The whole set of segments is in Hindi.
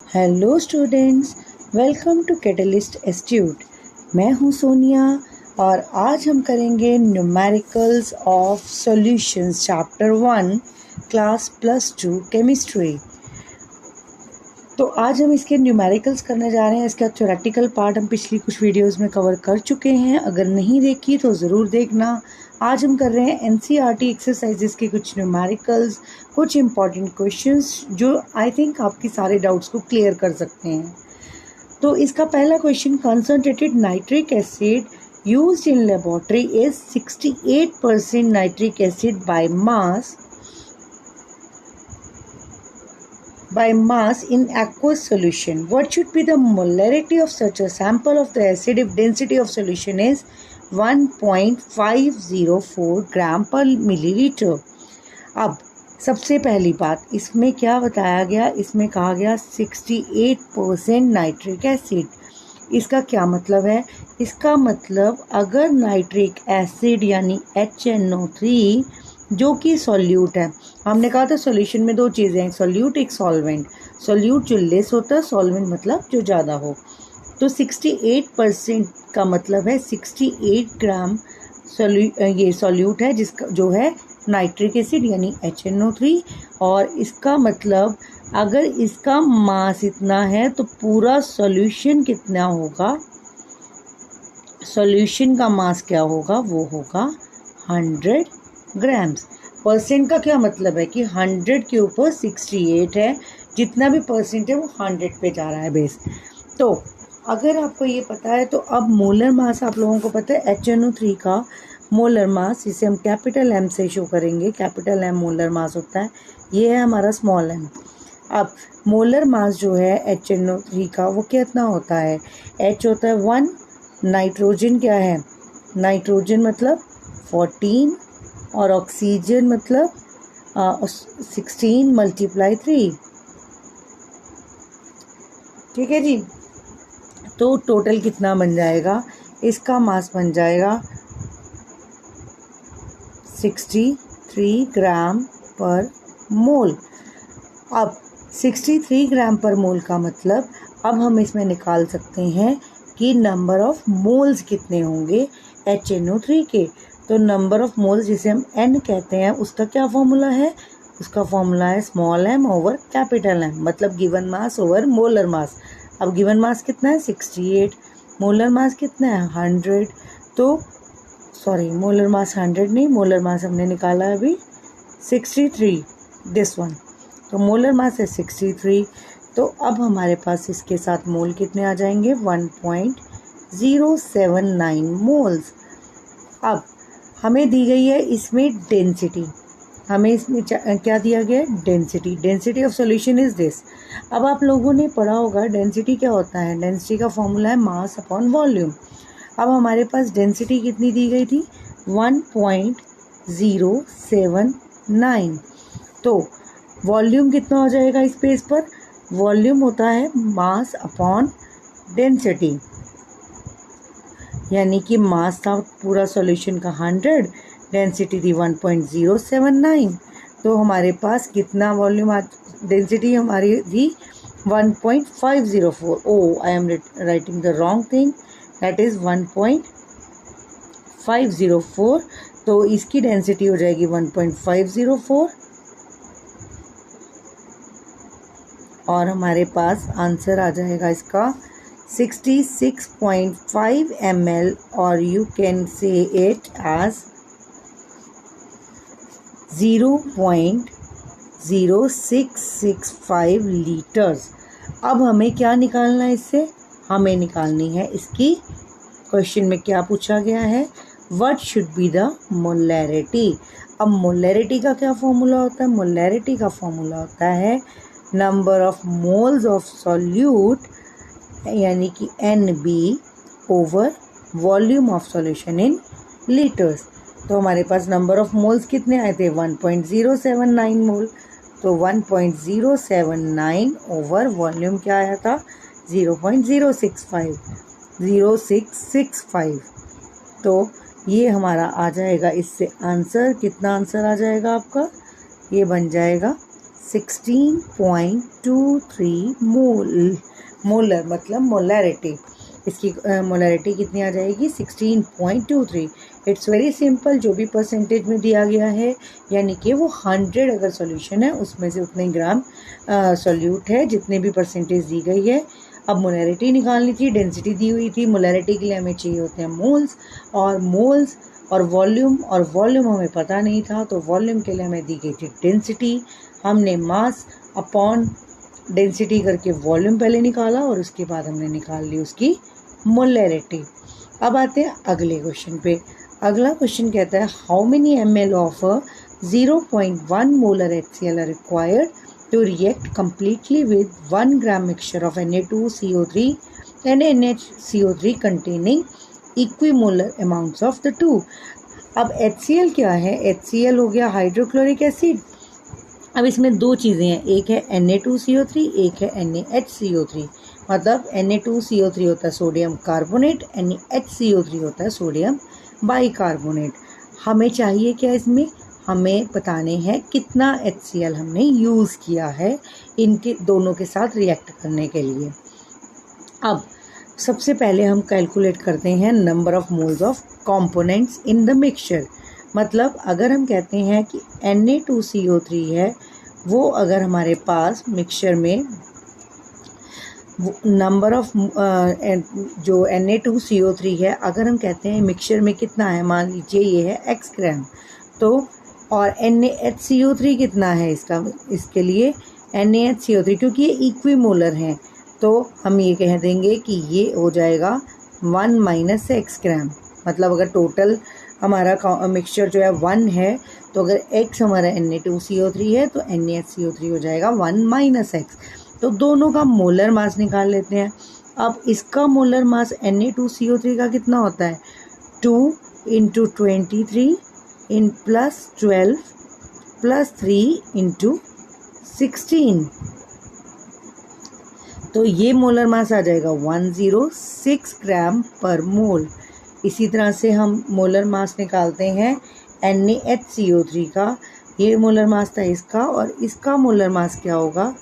Hello students, welcome to catalyst institute. मैं हूं सोनिया और आज हम करेंगे numericals of solutions chapter 1 class +2 chemistry. तो आज हम इसके न्यूमेरिकल्स करने जा रहे हैं। इसका थ्योरेटिकल पार्ट हम पिछली कुछ वीडियोस में कवर कर चुके हैं, अगर नहीं देखी तो ज़रूर देखना। आज हम कर रहे हैं एनसीईआरटी एक्सरसाइजेस के कुछ न्यूमेरिकल्स, कुछ इंपॉर्टेंट क्वेश्चंस जो आई थिंक आपकी सारे डाउट्स को क्लियर कर सकते हैं। तो इसका पहला question, concentrated nitric acid used in laboratory is 68% nitric acid by mass in aqueous solution. What should be the molarity of such a sample of the acid if density of solution is 1.504 ग्राम पर मिलीलीटर। अब सबसे पहली बात, इसमें क्या बताया गया? इसमें कहा गया 68% नाइट्रिक एसिड। इसका क्या मतलब है? इसका मतलब अगर नाइट्रिक एसिड यानी HNO3 जो कि सॉल्यूट है, हमने कहा था सॉल्यूशन में दो चीज़ें हैं, एक सॉल्यूट एक सॉल्वेंट। सॉल्यूट जो लेस होता है, सॉल्वेंट मतलब जो ज़्यादा हो। तो 68% का मतलब है 68 ग्राम ये सॉल्यूट है जिसका जो है नाइट्रिक एसिड यानी HNO3। और इसका मतलब अगर इसका मास इतना है तो पूरा सॉल्यूशन कितना होगा? सॉल्यूशन का मास क्या होगा? वो होगा 100 ग्राम्स। परसेंट का क्या मतलब है कि 100 के ऊपर 68 है, जितना भी परसेंट है वो 100 पे जा रहा है बेस। तो अगर आपको ये पता है तो अब मोलर मास आप लोगों को पता है HNO3 का मोलर मास, इसे हम कैपिटल M से शो करेंगे। कैपिटल M मोलर मास होता है, ये है हमारा स्मॉल m। अब मोलर मास जो है HNO3 का वो कितना होता है? H होता है 1, नाइट्रोजन क्या है? नाइट्रोजन मतलब 14 और ऑक्सीजन मतलब 16 × 3। ठीक है जी। तो टोटल कितना बन जाएगा? इसका मास बन जाएगा 63 ग्राम पर मोल। अब 63 ग्राम पर मोल का मतलब अब हम इसमें निकाल सकते हैं कि नंबर ऑफ मोल्स कितने होंगे HNO3 के। तो नंबर ऑफ मोल्स जिसे हम N कहते हैं उसका क्या फॉर्मूला है? उसका फॉर्मूला है small m over capital M, मतलब given mass over molar mass. अब गिवन मास कितना है? 68। मोलर मास कितना है? 100। तो सॉरी, मोलर मास 100 नहीं, मोलर मास हमने निकाला है अभी 63, दिस वन। तो मोलर मास है 63। तो अब हमारे पास इसके साथ मोल कितने आ जाएंगे? 1.079 मोल्स। अब हमें दी गई है इसमें डेंसिटी, हमें इसमें क्या दिया गया है? Density. Density of solution is this. अब आप लोगों ने पढ़ा होगा डेंसिटी क्या होता है। डेंसिटी का फॉर्मूला है मास अपॉन वॉल्यूम। अब हमारे पास डेंसिटी कितनी दी गई थी? 1.079। तो वॉल्यूम कितना हो जाएगा इस पेज पर? वॉल्यूम होता है मास अपॉन डेंसिटी, यानी कि मास था पूरा सॉल्यूशन का 100, डेंसिटी थी 1.079। तो हमारे पास कितना वॉल्यूम डेंसिटी हमारी थी? 1.504। Oh, I am writing the wrong thing, that is 1.504। तो इसकी डेंसिटी हो जाएगी 1.504 और हमारे पास आंसर आ जाएगा इसका 66.5 ml, और you can say it as 0.0665 litres. अब हमें क्या निकालना है इससे? हमें निकालनी है इसकी, क्वेश्चन में क्या पूछा गया है? What should be the molarity. अब मोलैरिटी का क्या फॉर्मूला होता है? मोलैरिटी का फॉर्मूला होता है number of moles of solute यानी कि NB over volume of solution in litres. तो हमारे पास नंबर ऑफ मोल्स कितने आए थे? 1.079 मोल। तो 1.079 ओवर वॉल्यूम क्या आया था? 0.0665। तो ये हमारा आ जाएगा इससे आंसर। कितना आंसर आ जाएगा आपका? ये बन जाएगा 16.23 मोलर मतलब मोलैरिटी। इसकी मोलैरिटी कितनी आ जाएगी 16.23। इट्स वेरी सिंपल, जो भी परसेंटेज में दिया गया है यानी कि वो 100 अगर सॉल्यूशन है उसमें से उतने ग्राम सॉल्यूट है जितने भी परसेंटेज दी गई है। अब मोलैरिटी निकालनी थी, डेंसिटी दी हुई थी, मोलैरिटी के लिए हमें चाहिए होते हैं मोल्स और वॉल्यूम हमें पता नहीं था, तो वॉल्यूम के लिए हमें दी गई थी डेंसिटी। हमने मास अपॉन डेंसिटी करके वॉल्यूम पहले निकाला और उसके बाद हमने निकाल ली उसकी मोलैरिटी। अब आते हैं अगले क्वेश्चन पे। अगला क्वेश्चन कहता है how many ml of 0.1 molar HCl are required to react completely with 1 gram mixture of Na2CO3 and NaCO3 containing equimolar amounts of the two। अब HCl क्या है? HCl हो गया हाइड्रोक्लोरिक एसिड। अब इसमें दो चीज़ें हैं, एक है Na2CO3, एक है NaHCO3। मतलब Na2CO3 होता है सोडियम कार्बोनेट, NaHCO3 होता है सोडियम बाइकार्बोनेट। हमें चाहिए क्या इसमें? हमें बताने हैं कितना HCl हमने यूज़ किया है इनके दोनों के साथ रिएक्ट करने के लिए। अब सबसे पहले हम कैलकुलेट करते हैं number of moles of components in the mixture. मतलब अगर हम कहते हैं कि Na2CO3 है, वो अगर हमारे पास मिक्सचर में नंबर ऑफ जो Na2CO3 है, अगर हम कहते हैं मिक्सचर में कितना है, मान लीजिए ये है x ग्राम, तो और NaHCO3 कितना है इसके लिए NaHCO3 क्योंकि ये इक्विमोलर हैं, तो हम ये कह देंगे कि ये हो जाएगा 1 माइनस x ग्राम। मतलब अगर टोटल हमारा मिक्सचर जो है 1 है, तो अगर x हमारा Na2CO3 है तो NaHCO3 हो जाएगा 1 माइनस x। तो दोनों का मोलर मास निकाल लेते हैं। अब इसका मोलर मास Na2CO3 का कितना होता है 2 into 23 in plus 12 plus 3 into 16, तो ये मोलर मास आ जाएगा 106 ग्राम पर मोल। इसी तरह से हम मोलर मास निकालते हैं NaHCO3 का। ये मोलर मास था इसका, और इसका मोलर मास क्या होगा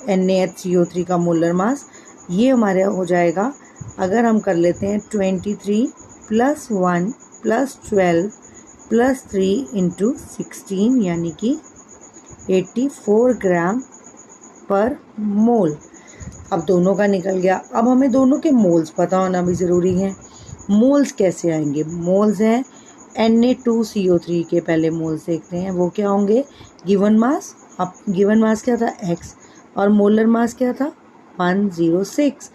NaHCO3 का मोलर मास, ये हमारे हो जाएगा, अगर हम कर लेते हैं 23 प्लस 1 प्लस 12 प्लस 3 इंटू 16 यानी कि 84 ग्राम पर मोल। अब दोनों का निकल गया। अब हमें दोनों के मोल्स पता होना भी ज़रूरी है। मोल्स कैसे आएंगे? मोल्स हैं Na2CO3 के, पहले मोल्स देखते हैं वो क्या होंगे। गिवन मास, अब गिवन मास क्या था x और मोलर मास क्या था 106।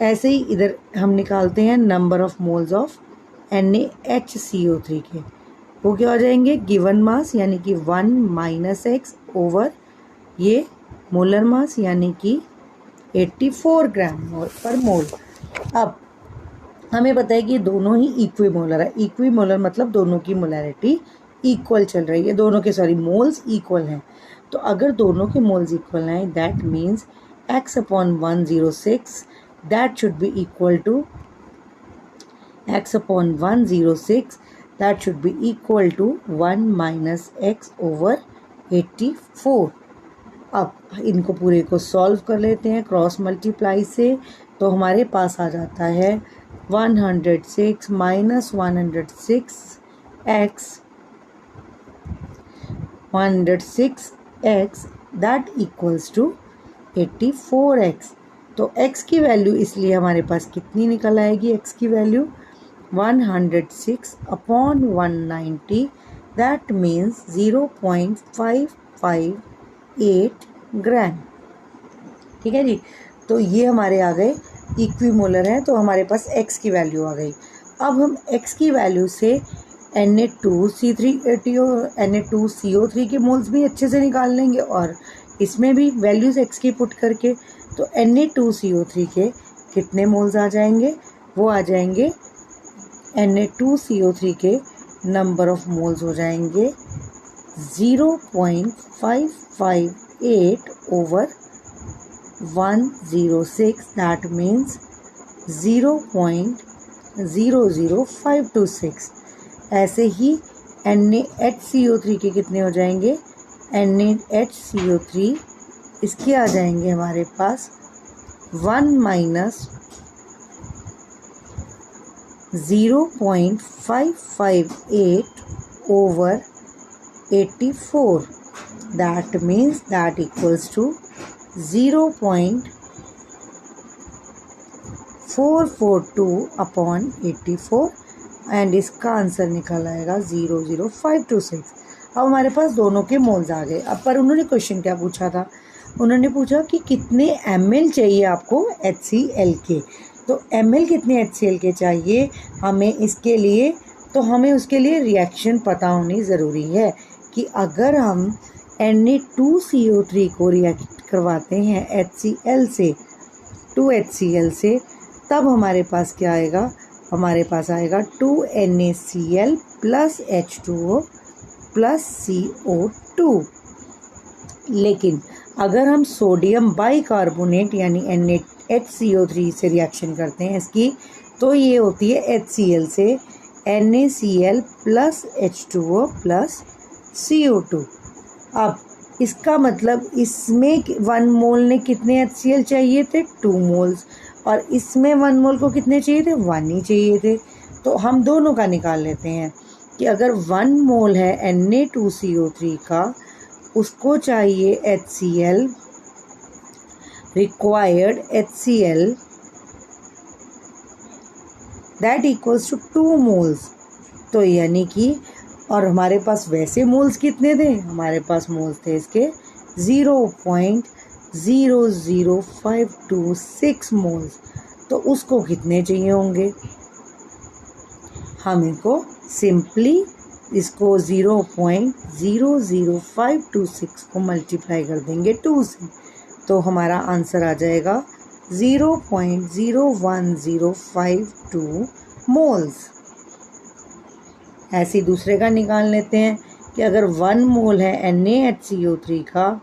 ऐसे ही इधर हम निकालते हैं number of moles of NaHCO3 के, वो क्या हो जाएंगे गिवन मास यानी कि 1 माइनस x ओवर ये मोलर मास यानी कि 84 ग्राम पर मोल। अब हमें पता है कि दोनों ही इक्विमोलर है। इक्विमोलर मतलब दोनों की मोलैरिटी इक्वल चल रही है, दोनों के मोल्स इक्वल हैं। तो अगर दोनों के मोल्स इक्वल हैं, that means x upon 106 that should be equal to x upon 106 that should be equal to 1 minus x over 84। अब इनको पूरे को सॉल्व कर लेते हैं क्रॉस मल्टीप्लाई से, तो हमारे पास आ जाता है 106 minus 106x that equals to 84x। तो x की वैल्यू इसलिए हमारे पास कितनी निकल आएगी, x की वैल्यू 106 अपॉन 190 दैट मीन्स 0.558 ग्राम। ठीक है जी, तो ये हमारे आ गए इक्विमोलर हैं, तो हमारे पास x की वैल्यू आ गई। अब हम x की वैल्यू से Na2CO3 के मोल्स भी अच्छे से निकाल लेंगे और इसमें भी वैल्यूज़ x की पुट करके, तो Na2CO3 के कितने मोल्स आ जाएंगे, वो आ जाएंगे Na2CO3 के नंबर ऑफ मोल्स हो जाएंगे 0.558 ओवर 106 दैट मीन्स 0.00526। ऐसे ही NaHCO3 के कितने हो जाएंगे NaHCO3, इसके आ जाएंगे हमारे पास 1 minus 0.558 over 84. That means that equals to 0.442 upon 84 and इसका आंसर निकल आएगा 00526। अब हमारे पास दोनों के मोल्स आ गए। अब पर उन्होंने क्वेश्चन क्या पूछा था, उन्होंने पूछा कि कितने ml चाहिए आपको HCl के। तो ml कितने HCl के चाहिए हमें, इसके लिए तो हमें उसके लिए रिएक्शन पता होनी ज़रूरी है कि अगर हम Na2CO3 को रिएक्ट करवाते हैं HCl से 2HCl से, तब हमारे पास क्या आएगा, हमारे पास आएगा 2NaCl plus H2O plus CO2। लेकिन अगर हम सोडियम बाइकार्बोनेट यानी NaHCO3 से रिएक्शन करते हैं इसकी, तो ये होती है HCl से NaCl plus H2O plus CO2। अब इसका मतलब इसमें 1 मोल ने कितने HCl चाहिए थे, 2 मोल्स, और इसमें 1 मोल को कितने चाहिए थे, 1 ही चाहिए थे। तो हम दोनों का निकाल लेते हैं कि अगर 1 मोल है Na2CO3 का, उसको चाहिए HCl, required HCl that equals to 2 moles. तो यानी कि, और हमारे पास वैसे मोल्स कितने थे, हमारे पास मोल्स थे इसके 0.00526 मोल्स। तो उसको कितने चाहिए होंगे, हम इनको सिंपली इसको 0.00526 को मल्टीप्लाई कर देंगे 2 से, तो हमारा आंसर आ जाएगा 0.01052 मोल्स। ऐसे ही दूसरे का निकाल लेते हैं कि अगर 1 मोल है NaHCO3 का,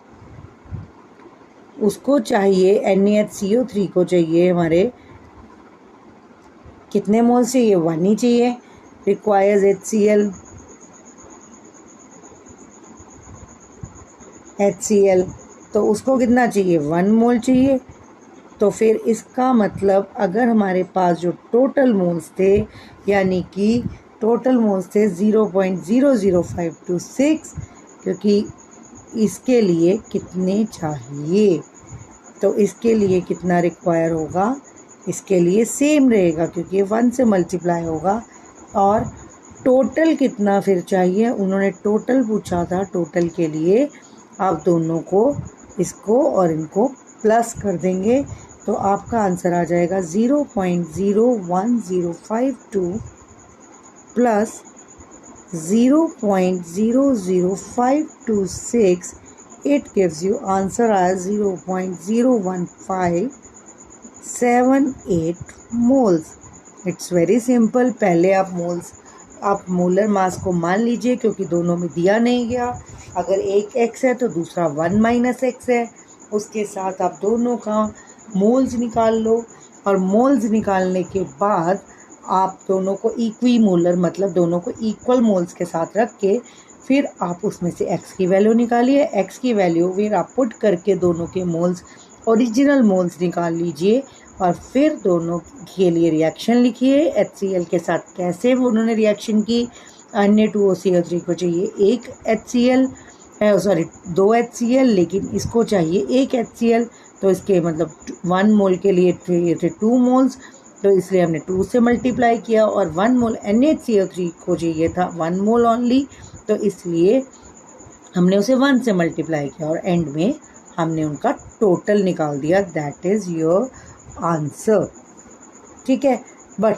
उसको चाहिए NaHCO3 को चाहिए हमारे कितने मोल चाहिए, 1 ही चाहिए, रिक्वायर्स HCl, तो उसको कितना चाहिए, 1 मोल चाहिए। तो फिर इसका मतलब अगर हमारे पास जो टोटल मोल्स थे, यानी कि टोटल मोल्स थे 0.00526, क्योंकि इसके लिए कितने चाहिए, तो इसके लिए कितना रिक्वायर होगा, इसके लिए सेम रहेगा क्योंकि 1 से मल्टीप्लाई होगा। और टोटल कितना फिर चाहिए, उन्होंने टोटल पूछा था, टोटल के लिए आप दोनों को इसको और इनको प्लस कर देंगे, तो आपका आंसर आ जाएगा 0.01052 plus 0.00526, it gives you answer as 0.01578 moles। It's very simple. पहले आप मोलर मास को मान लीजिए क्योंकि दोनों में दिया नहीं गया। अगर एक x है तो दूसरा 1 माइनस x है, उसके साथ आप दोनों का मोल्स निकाल लो, और मोल्स निकालने के बाद आप दोनों को इक्वी मोलर, मतलब दोनों को इक्वल मोल्स के साथ रख के फिर आप उसमें से x की वैल्यू निकालिए। x की वैल्यू फिर आप पुट करके दोनों के मोल्स, ओरिजिनल मोल्स निकाल लीजिए, और फिर दोनों के लिए रिएक्शन लिखिए HCl के साथ कैसे उन्होंने रिएक्शन की। Na2CO3 को चाहिए 2 HCl, लेकिन इसको चाहिए 1 HCl, तो इसके मतलब 1 मोल के लिए थे 2 मोल्स, तो इसलिए हमने 2 से मल्टीप्लाई किया। और 1 मोल NaCO3 को चाहिए था 1 मोल ओनली, तो इसलिए हमने उसे 1 से मल्टीप्लाई किया, और एंड में हमने उनका टोटल निकाल दिया। That is your answer. ठीक है, बट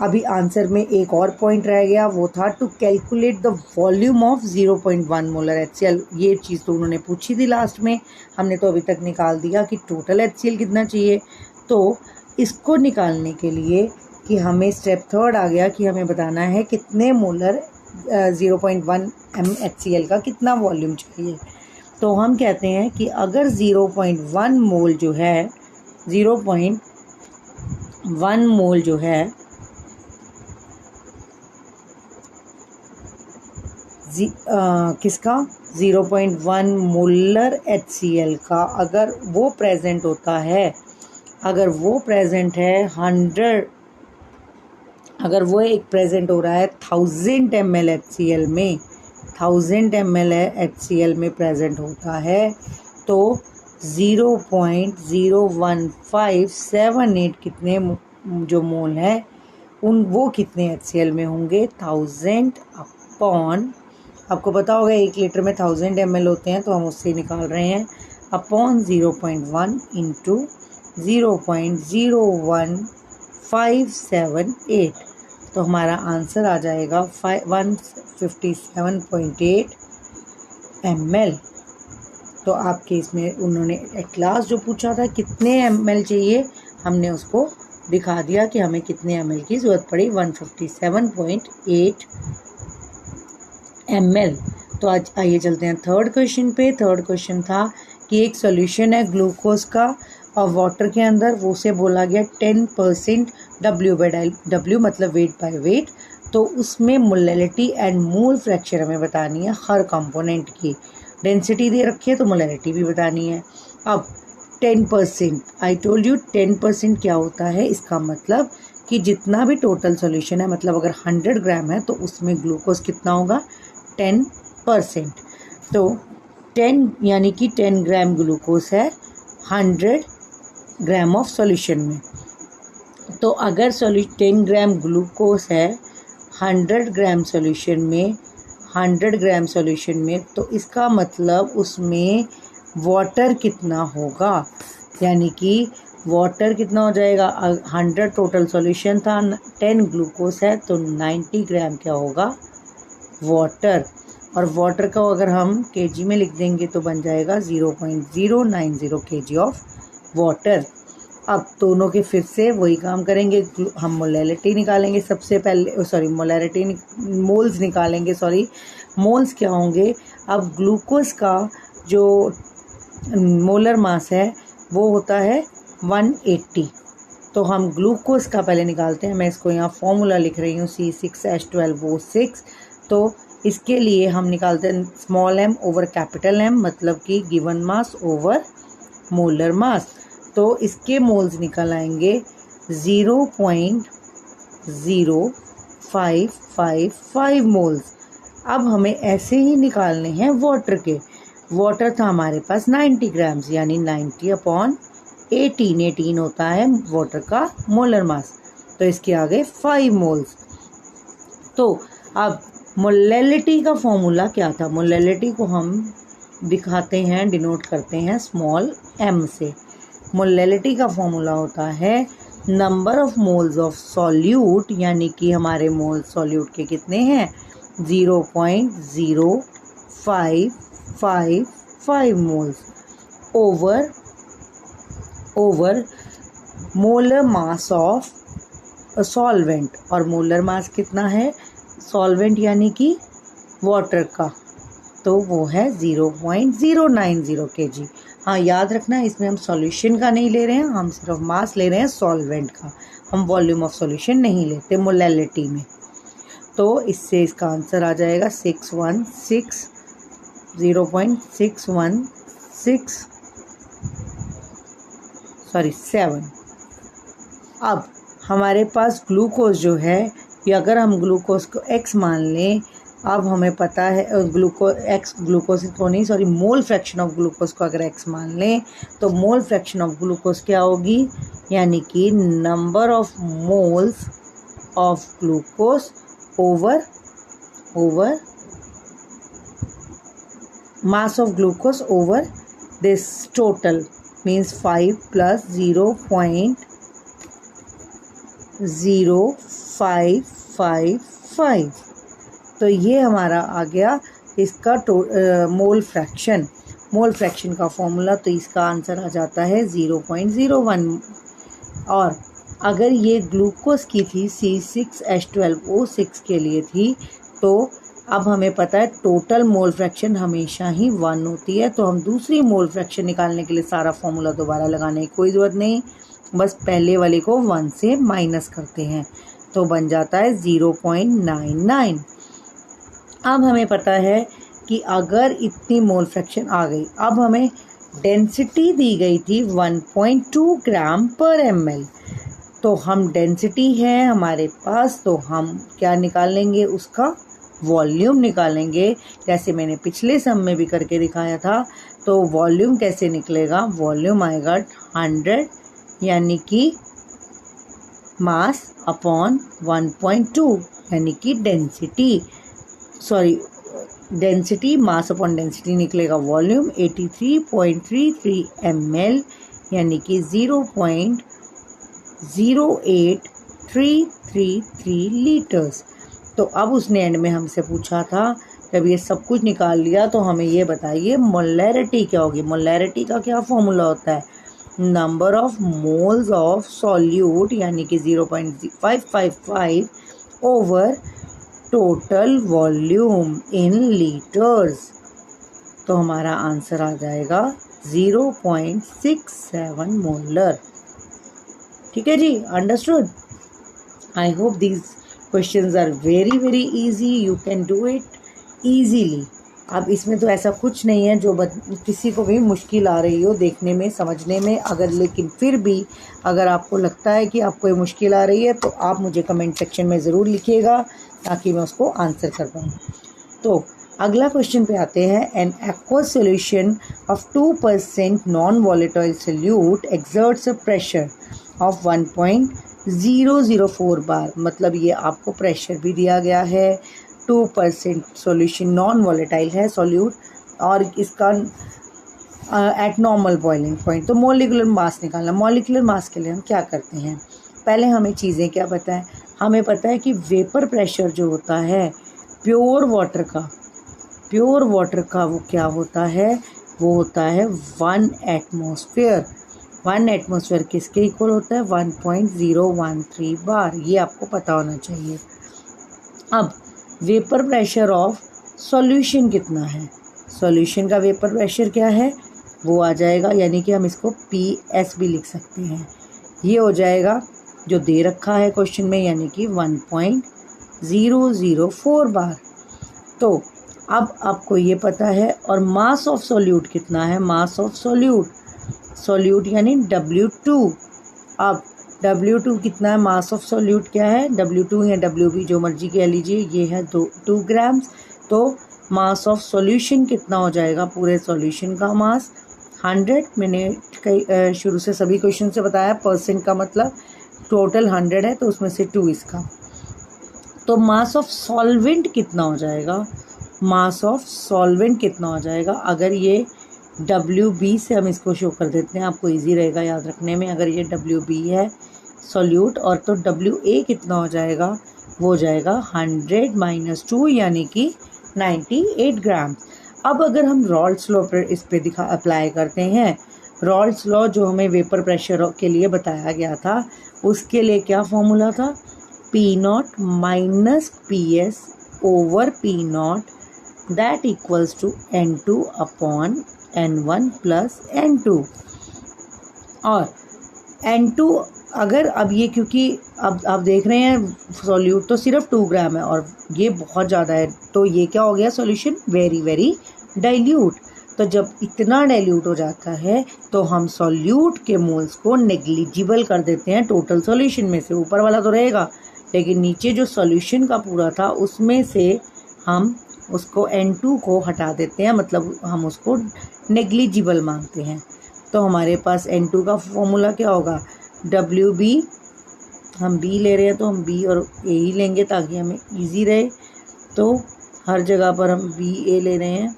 अभी आंसर में एक और पॉइंट रह गया, वो था to calculate the volume of 0.1 molar HCl। ये चीज़ तो उन्होंने पूछी थी लास्ट में, हमने तो अभी तक निकाल दिया कि टोटल HCl कितना चाहिए। तो इसको निकालने के लिए कि हमें स्टेप 3 आ गया कि हमें बताना है कितने मोलर 0.1 HCl का कितना वॉल्यूम चाहिए। तो हम कहते हैं कि अगर 0.1 मोल जो है 0.1 मोल जो है किसका 0.1 मोलर HCl का अगर वो प्रेजेंट होता है, अगर वो प्रेजेंट है 100, अगर वो एक प्रेजेंट हो रहा है 1000 ml HCl में, 1000 ml HCl में प्रेजेंट होता है, तो 0.01578 कितने जो मोल है वो कितने HCl में होंगे? 1000 अपॉन, आपको पता होगा 1 लीटर में 1000 ml होते हैं, तो हम उससे निकाल रहे हैं, अपॉन 0.1 इंटू 0.01578, तो हमारा आंसर आ जाएगा 157.8 ml। तो आपके इसमें उन्होंने एट लास्ट जो पूछा था कितने ml चाहिए, हमने उसको दिखा दिया कि हमें कितने ml की ज़रूरत पड़ी, 157.8 ml। तो आज आइए चलते हैं थर्ड क्वेश्चन पे। थर्ड क्वेश्चन था कि एक सॉल्यूशन है ग्लूकोज का और वाटर के अंदर, वो से बोला गया 10% W मतलब वेट बाय वेट, तो उसमें मोलैलिटी एंड मोल फ्रैक्शन हमें बतानी है हर कंपोनेंट की। डेंसिटी दे रखी है तो मोलैलिटी भी बतानी है। अब 10%, आई टोल्ड यू 10% क्या होता है, इसका मतलब कि जितना भी टोटल सॉल्यूशन है, मतलब अगर 100 ग्राम है तो उसमें ग्लूकोज कितना होगा? 10%। तो 10 यानी कि 10 ग्राम ग्लूकोज है 100 ग्राम ऑफ सॉल्यूशन में। तो अगर 10 ग्राम ग्लूकोज है 100 ग्राम सॉल्यूशन में, 100 ग्राम सॉल्यूशन में, तो इसका मतलब उसमें वाटर कितना होगा, यानी कि वाटर कितना हो जाएगा? 100 टोटल सॉल्यूशन था, 10 ग्लूकोज है, तो 90 ग्राम क्या होगा? वाटर। और वाटर का अगर हम केजी में लिख देंगे तो बन जाएगा 0.090 kg ऑफ वाटर। अब दोनों के फिर से वही काम करेंगे, हम मोलैलिटी निकालेंगे सबसे पहले, मोल्स निकालेंगे, मोल्स क्या होंगे? अब ग्लूकोज का जो मोलर मास है वो होता है 180, तो हम ग्लूकोज का पहले निकालते हैं। मैं इसको यहाँ फॉर्मूला लिख रही हूँ C6H12O6। तो इसके लिए हम निकालते हैं small m over capital M, मतलब कि given mass over molar mass. तो इसके मोल्स निकल आएंगे 0.0555 मोल्स। अब हमें ऐसे ही निकालने हैं वाटर के। वाटर था हमारे पास 90 ग्राम्स, यानी 90 अपॉन 18 होता है वाटर का मोलर मास, तो इसके आगे 5 मोल्स। तो अब मोलैलिटी का फॉर्मूला क्या था? मोलैलिटी को हम दिखाते हैं, डिनोट करते हैं स्मॉल m से। मोलैलिटी का फॉर्मूला होता है number of moles of solute, यानी कि हमारे मोल सॉल्यूट के कितने हैं? 0.0555 moles over molar mass of solvent. और मोलर मास कितना है सॉल्वेंट यानी कि वाटर का? तो वो है 0.090 kg। हाँ, याद रखना इसमें हम सॉल्यूशन का नहीं ले रहे हैं, हम सिर्फ मास ले रहे हैं सॉल्वेंट का, हम वॉल्यूम ऑफ सॉल्यूशन नहीं लेते मोलैलिटी में। तो इससे इसका आंसर आ जाएगा 7। अब हमारे पास ग्लूकोज जो है, या अगर हम ग्लूकोज को x मान लें, अब हमें पता है मोल फ्रैक्शन ऑफ ग्लूकोज को अगर x मान लें, तो मोल फ्रैक्शन ऑफ ग्लूकोज क्या होगी? यानी कि number of moles of glucose over mass of glucose over this total, means 5 plus 0.0555। तो ये हमारा आ गया इसका मोल फ्रैक्शन का फॉर्मूला। तो इसका आंसर आ जाता है 0.01। और अगर ये ग्लूकोज की थी C6H12O6 के लिए थी, तो अब हमें पता है टोटल मोल फ्रैक्शन हमेशा ही 1 होती है। तो हम दूसरी मोल फ्रैक्शन निकालने के लिए सारा फॉर्मूला दोबारा लगाने की कोई ज़रूरत नहीं, बस पहले वाले को 1 से माइनस करते हैं, तो बन जाता है 0.99। अब हमें पता है कि अगर इतनी मोल फ्रैक्शन आ गई, अब हमें डेंसिटी दी गई थी 1.2 ग्राम पर ml, तो हम डेंसिटी है हमारे पास, तो हम क्या निकालेंगे, उसका वॉल्यूम निकालेंगे, जैसे मैंने पिछले सम में भी करके दिखाया था। तो वॉल्यूम कैसे निकलेगा, वॉल्यूम आएगा 100 यानी कि मास अपॉन 1.2 यानी कि डेंसिटी मास अपॉन डेंसिटी निकलेगा वॉल्यूम 83.33 ml यानी कि 0.08333 लीटर्स। तो अब उसने एंड में हमसे पूछा था, जब ये सब कुछ निकाल लिया तो हमें ये बताइए मोलैरिटी क्या होगी। मोलैरिटी का क्या फॉर्मूला होता है, number of moles of solute यानी कि 0.555 over total volume in litres. तो हमारा आंसर आ जाएगा 0.67 मोलर। ठीक है जी, understood. I hope these questions are very very easy, you can do it easily. अब इसमें तो ऐसा कुछ नहीं है जो किसी को भी मुश्किल आ रही हो देखने में समझने में, अगर लेकिन फिर भी अगर आपको लगता है कि आपको ये मुश्किल आ रही है तो आप मुझे कमेंट सेक्शन में ज़रूर लिखिएगा ताकि मैं उसको आंसर कर पाऊँ। तो अगला क्वेश्चन पे आते हैं। An aqueous solution of 2% non volatile solute exerts a pressure of 1.004 बार। मतलब ये आपको प्रेशर भी दिया गया है, 2% सॉल्यूशन नॉन वॉलेटाइल है सॉल्यूट, और इसका एट नॉर्मल बॉइलिंग पॉइंट। तो मोलिकुलर मास निकालना। मोलिकुलर मास के लिए हम क्या करते हैं, पहले हमें चीज़ें क्या पता है, हमें पता है कि वेपर प्रेशर जो होता है प्योर वाटर का वो क्या होता है, वो होता है 1 एटमॉस्फेयर। 1 एटमॉस्फेयर किसके इक्वल होता है, 1.013 बार। ये आपको पता होना चाहिए। अब वेपर प्रेशर ऑफ सॉल्यूशन कितना है, सॉल्यूशन का वेपर प्रेशर क्या है, वो आ जाएगा, यानी कि हम इसको PS भी लिख सकते हैं। ये हो जाएगा जो दे रखा है क्वेश्चन में, यानी कि 1.004 बार। तो अब आपको ये पता है। और मास ऑफ सॉल्यूट कितना है, मास ऑफ सॉल्यूट यानी W2। अब W2 कितना है, मास ऑफ सॉल्यूट क्या है, W2 या WB जो मर्जी कह लीजिए, ये है 2 ग्राम्स। तो मास ऑफ सॉल्यूशन कितना हो जाएगा, पूरे सॉल्यूशन का मास 100। मैंने शुरू से सभी क्वेश्चन से बताया, परसेंट का मतलब टोटल 100 है तो उसमें से 2 इसका। तो मास ऑफ सॉल्वेंट कितना हो जाएगा, मास ऑफ सॉल्वेंट कितना हो जाएगा, अगर ये WB से हम इसको शो कर देते हैं, आपको इजी रहेगा याद रखने में। अगर ये WB है सॉल्यूट, और तो WA कितना हो जाएगा, वो हो जाएगा 100 - 2 यानी कि 98 ग्राम। अब अगर हम रॉल्स लॉ पर इस पे अप्लाई करते हैं, रॉल्स लॉ जो हमें वेपर प्रेशर के लिए बताया गया था, उसके लिए क्या फॉर्मूला था, P0 - PS over P0 that equals to N2 upon N1 plus N2। और N2 अगर अब ये, क्योंकि अब आप देख रहे हैं सॉल्यूट तो सिर्फ 2 ग्राम है और ये बहुत ज़्यादा है, तो ये क्या हो गया सॉल्यूशन, वेरी वेरी डाइल्यूट। तो जब इतना डाइल्यूट हो जाता है तो हम सॉल्यूट के मोल्स को नेग्लिजिबल कर देते हैं टोटल सॉल्यूशन में से। ऊपर वाला तो रहेगा, लेकिन नीचे जो सॉल्यूशन का पूरा था उसमें से हम उसको N2 को हटा देते हैं, मतलब हम उसको नेग्लिजिबल मानते हैं। तो हमारे पास N2 का फॉर्मूला क्या होगा, WB, हम B ले रहे हैं तो हम B और A ही लेंगे ताकि हमें इजी रहे। तो हर जगह पर हम BA ले रहे हैं।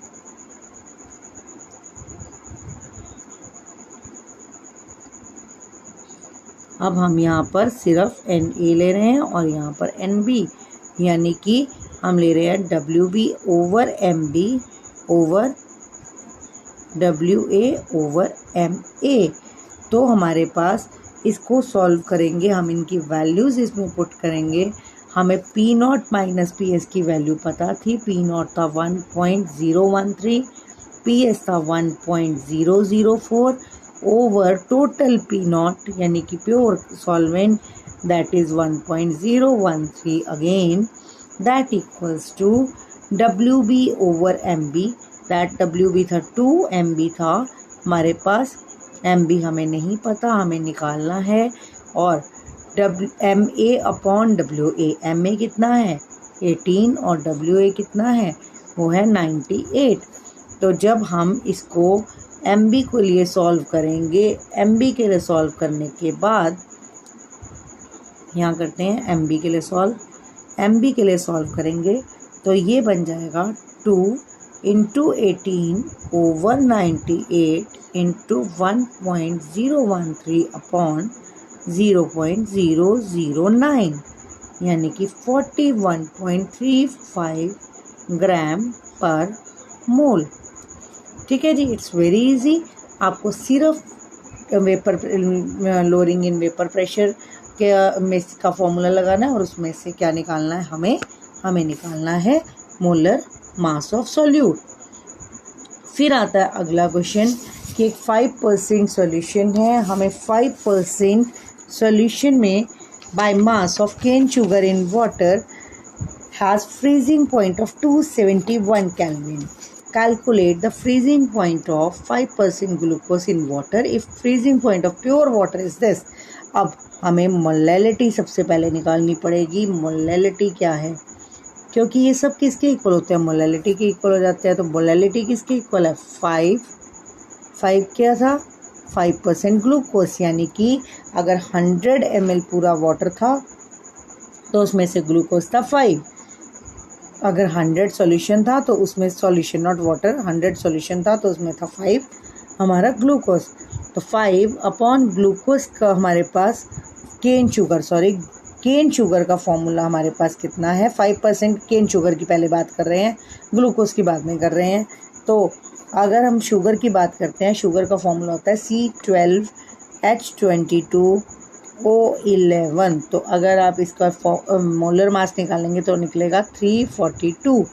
अब हम यहाँ पर सिर्फ NA ले रहे हैं और यहाँ पर NB, यानी कि हम ले रहे हैं WB over MB over WA over MA। तो हमारे पास इसको सॉल्व करेंगे, हम इनकी वैल्यूज़ इसमें पुट करेंगे। हमें P0 - PS की वैल्यू पता थी, P0 था 1.013, PS था 1.004 ओवर टोटल P0 यानी कि pure solvent that is 1.013 again, that equals to WB over MB, that WB था 2, MB था हमारे पास, MB हमें नहीं पता, हमें निकालना है। और MA अपॉन WA, MA कितना है 18 और WA कितना है वो है 98। तो जब हम इसको MB के लिए सॉल्व करेंगे, MB के लिए सॉल्व करने के बाद यहाँ करते हैं MB के लिए सॉल्व, MB के लिए सॉल्व करेंगे तो ये बन जाएगा 2 इंटू 18 ओवर 98 इंटू 1.013 अपॉन 0.009, यानी कि 41.35 ग्राम पर मोल। ठीक है जी, इट्स वेरी इजी। आपको सिर्फ vapour lowering in vapour pressure के में का फॉर्मूला लगाना है और उसमें से क्या निकालना है, हमें निकालना है मोलर मास ऑफ सॉल्यूट। फिर आता है अगला क्वेश्चन कि एक 5% सॉल्यूशन है, हमें 5% सॉल्यूशन में by mass of cane sugar in water has freezing point of 271 kelvin. Calculate the freezing point of 5% glucose in water if freezing point of pure water is this। अब हमें मोलैलिटी सबसे पहले निकालनी पड़ेगी। मोलैलिटी क्या है, क्योंकि ये सब किसके इक्वल होते हैं, मोलैलिटी के इक्वल हो जाते हैं। तो मोलैलिटी किसके इक्वल है, 5 क्या था 5% ग्लूकोज, यानी कि अगर 100 ml पूरा वाटर था तो उसमें से ग्लूकोज था 5। अगर 100 सॉल्यूशन था तो उसमें सॉल्यूशन नॉट वाटर, 100 सॉल्यूशन था तो उसमें था 5 हमारा ग्लूकोज। तो 5 अपॉन ग्लूकोज का हमारे पास केन शुगर का फॉर्मूला हमारे पास कितना है, 5% केन शुगर की पहले बात कर रहे हैं, ग्लूकोज की बाद में कर रहे हैं। तो अगर हम शुगर की बात करते हैं, शुगर का फॉर्मूला होता है C12H22O11। तो अगर आप इसका मोलर मास निकालेंगे तो निकलेगा 342।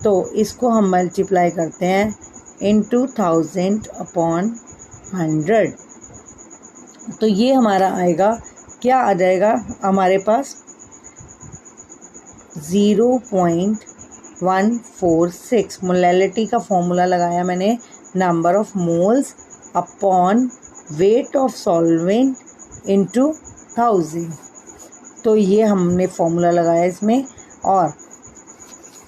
तो इसको हम मल्टीप्लाई करते हैं इंटू 1000 अपॉन 100, तो ये हमारा आएगा, क्या आ जाएगा हमारे पास 0.146। मोलैलिटी का फॉर्मूला लगाया मैंने, number of moles upon weight of solvent into 1000। तो ये हमने फॉर्मूला लगाया इसमें। और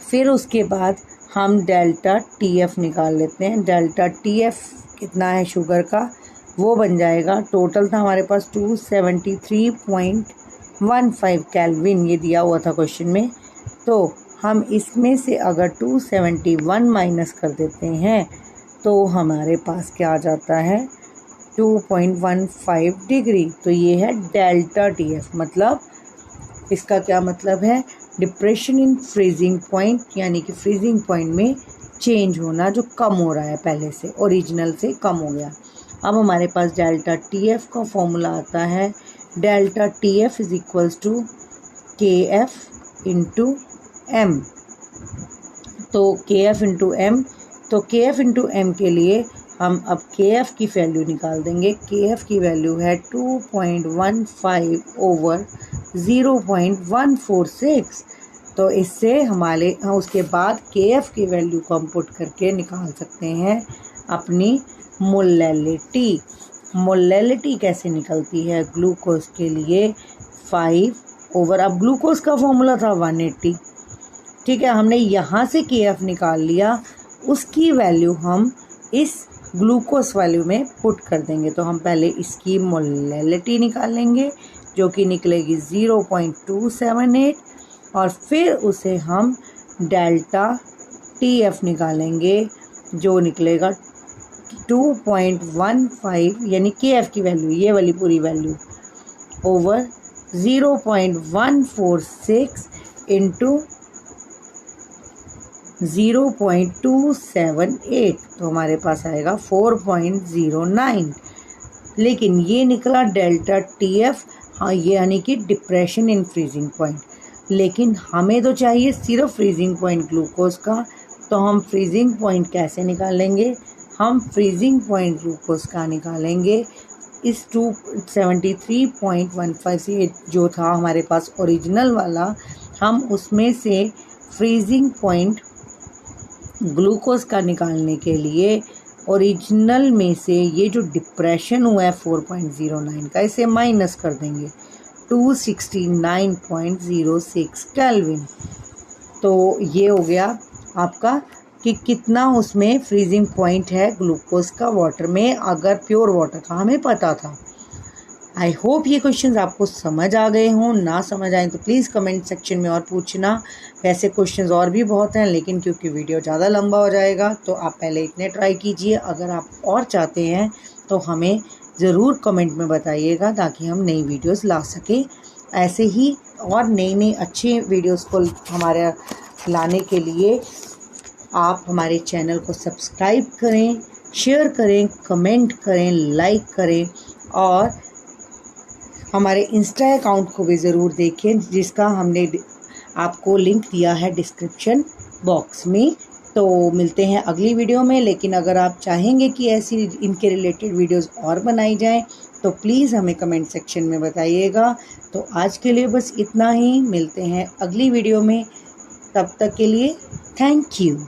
फिर उसके बाद हम डेल्टा TF निकाल लेते हैं। डेल्टा TF कितना है शुगर का, वो बन जाएगा, टोटल था हमारे पास 273.15 केल्विन, ये दिया हुआ था क्वेश्चन में। तो हम इसमें से अगर 271 माइनस कर देते हैं तो हमारे पास क्या आ जाता है 2.15 डिग्री। तो ये है डेल्टा TF, मतलब इसका क्या मतलब है, डिप्रेशन इन फ्रीजिंग पॉइंट, यानी कि फ्रीजिंग पॉइंट में चेंज होना जो कम हो रहा है, पहले से ओरिजिनल से कम हो गया। अब हमारे पास डेल्टा TF का फॉर्मूला आता है, delta TF is equals to KF into M। तो KF इंटू M, तो KF इंटू M के लिए हम अब KF की वैल्यू निकाल देंगे। KF की वैल्यू है 2.15 ओवर 0.146। तो इससे हमारे उसके बाद KF की वैल्यू को हम पुट करके निकाल सकते हैं अपनी मोलैलिटी। मोलैलिटी कैसे निकलती है ग्लूकोज के लिए 5 ओवर, अब ग्लूकोज का फॉर्मूला था 180, ठीक है, हमने यहाँ से KF निकाल लिया, उसकी वैल्यू हम इस ग्लूकोज वैल्यू में पुट कर देंगे। तो हम पहले इसकी मोलैलिटी निकालेंगे जो कि निकलेगी 0.278 और फिर उसे हम डेल्टा TF निकालेंगे जो निकलेगा 2.15, यानी KF की वैल्यू, ये वाली पूरी वैल्यू, ओवर 0.146 इंटू 0.278, तो हमारे पास आएगा 4.09। लेकिन ये निकला डेल्टा TF, हाँ, ये यानी कि डिप्रेशन इन फ्रीजिंग पॉइंट। लेकिन हमें तो चाहिए सिर्फ फ्रीजिंग पॉइंट ग्लूकोज का, तो हम फ्रीजिंग पॉइंट कैसे निकालेंगे, हम फ्रीजिंग पॉइंट ग्लूकोज का निकालेंगे इस 273.15 से, जो था हमारे पास ओरिजिनल वाला, हम उसमें से फ्रीजिंग पॉइंट ग्लूकोज का निकालने के लिए ओरिजिनल में से ये जो डिप्रेशन हुआ है 4.09 का, इसे माइनस कर देंगे 269.06 केल्विन। तो ये हो गया आपका कि कितना उसमें फ्रीजिंग पॉइंट है ग्लूकोज का वाटर में, अगर प्योर वाटर का हमें पता था। आई होप ये क्वेश्चंस आपको समझ आ गए हों। ना समझ आए तो प्लीज़ कमेंट सेक्शन में और पूछना। वैसे क्वेश्चंस और भी बहुत हैं, लेकिन क्योंकि वीडियो ज़्यादा लंबा हो जाएगा तो आप पहले इतने ट्राई कीजिए। अगर आप और चाहते हैं तो हमें ज़रूर कमेंट में बताइएगा ताकि हम नई वीडियोस ला सकें। ऐसे ही और नई अच्छी वीडियोस को हमारे लाने के लिए आप हमारे चैनल को सब्सक्राइब करें, शेयर करें, कमेंट करें, लाइक करें और हमारे इंस्टा अकाउंट को भी ज़रूर देखें, जिसका हमने आपको लिंक दिया है डिस्क्रिप्शन बॉक्स में। तो मिलते हैं अगली वीडियो में। लेकिन अगर आप चाहेंगे कि ऐसी इनके रिलेटेड वीडियोस और बनाई जाएं तो प्लीज़ हमें कमेंट सेक्शन में बताइएगा। तो आज के लिए बस इतना ही, मिलते हैं अगली वीडियो में। तब तक के लिए थैंक यू।